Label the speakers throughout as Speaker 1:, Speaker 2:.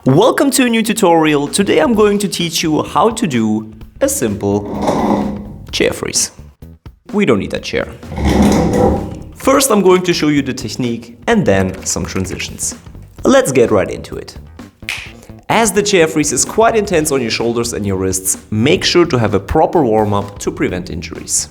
Speaker 1: Welcome to a new tutorial. Today I'm going to teach you how to do a simple chair freeze. We don't need that chair. First I'm going to show you the technique and then some transitions. Let's get right into it. As the chair freeze is quite intense on your shoulders and your wrists, make sure to have a proper warm-up to prevent injuries.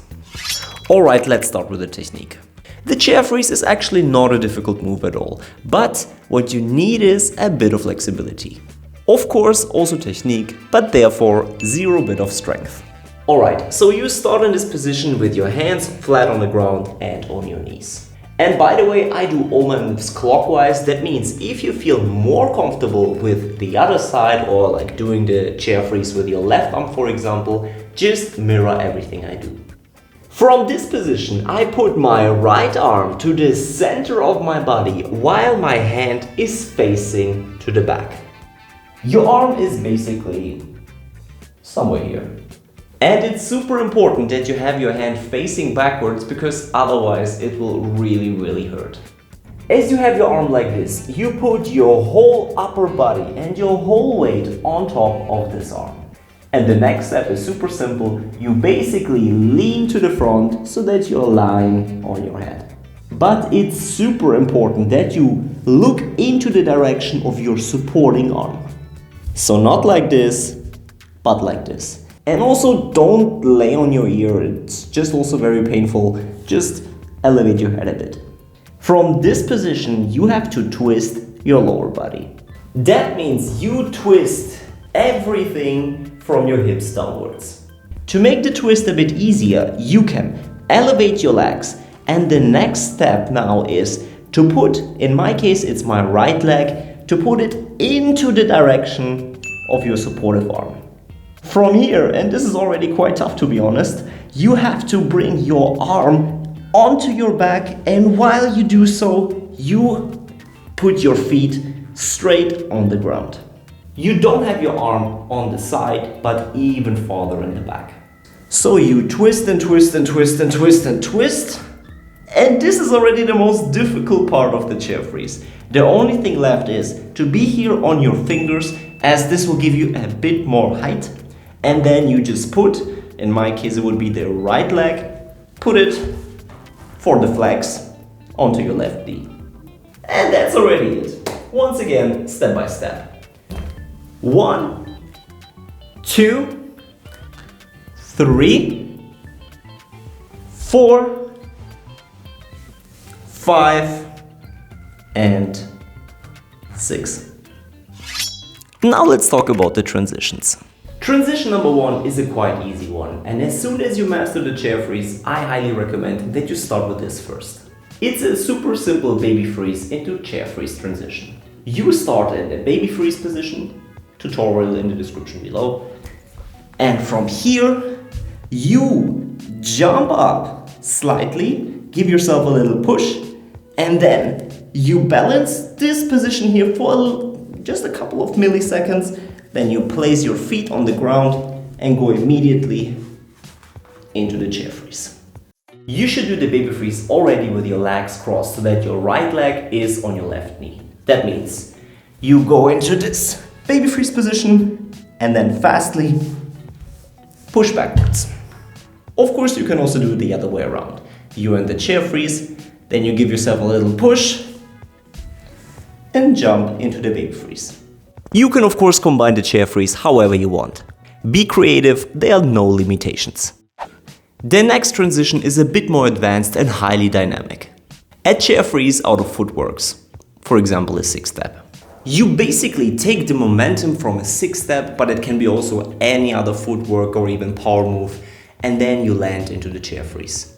Speaker 1: Alright, let's start with the technique. The chair freeze is actually not a difficult move at all, but what you need is a bit of flexibility. Of course, also technique, but therefore zero bit of strength. Alright, so you start in this position with your hands flat on the ground and on your knees. And by the way, I do all my moves clockwise. That means if you feel more comfortable with the other side or like doing the chair freeze with your left arm, for example, just mirror everything I do. From this position, I put my right arm to the center of my body while my hand is facing to the back. Your arm is basically somewhere here. And it's super important that you have your hand facing backwards because otherwise it will really hurt. As you have your arm like this, you put your whole upper body and your whole weight on top of this arm. And the next step is super simple. You basically lean to the front so that you're lying on your head. But it's super important that you look into the direction of your supporting arm. So not like this, but like this. And also don't lay on your ear, it's just also very painful. Just elevate your head a bit. From this position, you have to twist your lower body. That means you twist everything from your hips downwards. To make the twist a bit easier, you can elevate your legs, and the next step now is to put, in my case it's my right leg, to put it into the direction of your supportive arm. From here, and this is already quite tough to be honest, you have to bring your arm onto your back, and while you do so, you put your feet straight on the ground. You don't have your arm on the side, but even farther in the back. So you twist and twist and twist and twist and twist. And this is already the most difficult part of the chair freeze. The only thing left is to be here on your fingers, as this will give you a bit more height. And then you just put, in my case it would be the right leg, put it for the flex onto your left knee. And that's already it. Once again, step by step. 1, 2, 3, 4, 5, and 6. Now let's talk about the transitions. Transition number 1 is a quite easy one, and as soon as you master the chair freeze, I highly recommend that you start with this first. It's a super simple baby freeze into chair freeze transition. You start in the baby freeze position, tutorial in the description below, and from here you jump up slightly, give yourself a little push, and then you balance this position here for just a couple of milliseconds. Then you place your feet on the ground and go immediately into the chair freeze. You should do the baby freeze already with your legs crossed so that your right leg is on your left knee. That means you go into this baby freeze position and then fastly push backwards. Of course, you can also do it the other way around. You're in the chair freeze, then you give yourself a little push and jump into the baby freeze. You can of course combine the chair freeze however you want. Be creative, there are no limitations. The next transition is a bit more advanced and highly dynamic. A chair freeze out of footworks, for example a 6-step. You basically take the momentum from a 6-step, but it can be also any other footwork or even power move, and then you land into the chair freeze.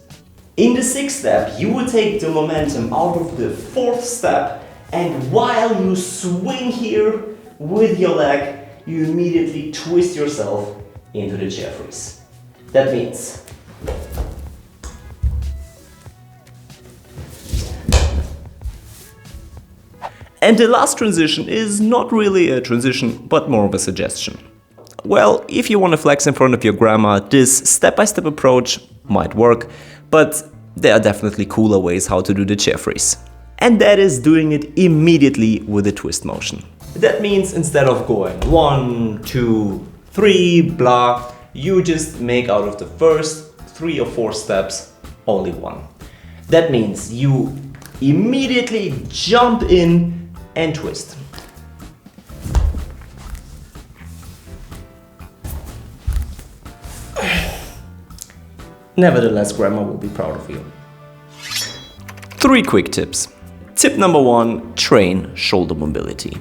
Speaker 1: In the 6-step, you will take the momentum out of the 4th step, and while you swing here with your leg, you immediately twist yourself into the chair freeze. That means and the last transition is not really a transition, but more of a suggestion. Well, if you want to flex in front of your grandma, this step-by-step approach might work, but there are definitely cooler ways how to do the chair freeze. And that is doing it immediately with a twist motion. That means instead of going 1, 2, 3, blah, you just make out of the first 3 or 4 steps only 1. That means you immediately jump in and twist. Nevertheless, grandma will be proud of you. 3 quick tips. Tip number 1, train shoulder mobility.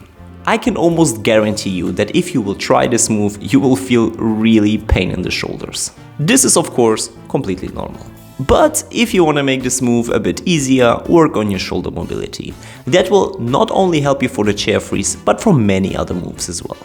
Speaker 1: I can almost guarantee you that if you will try this move, you will feel really pain in the shoulders. This is of course completely normal. But if you want to make this move a bit easier, work on your shoulder mobility. That will not only help you for the chair freeze, but for many other moves as well.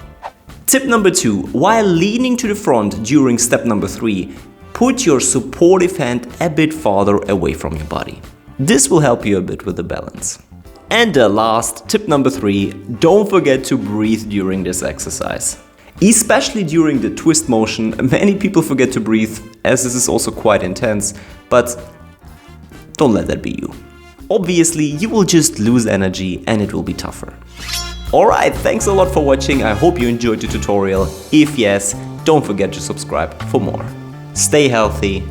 Speaker 1: Tip number 2, while leaning to the front during step number 3, put your supportive hand a bit farther away from your body. This will help you a bit with the balance. And the last, tip number 3, don't forget to breathe during this exercise. Especially during the twist motion, many people forget to breathe, as this is also quite intense, but don't let that be you. Obviously, you will just lose energy and it will be tougher. Alright, thanks a lot for watching, I hope you enjoyed the tutorial. If yes, don't forget to subscribe for more. Stay healthy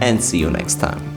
Speaker 1: and see you next time.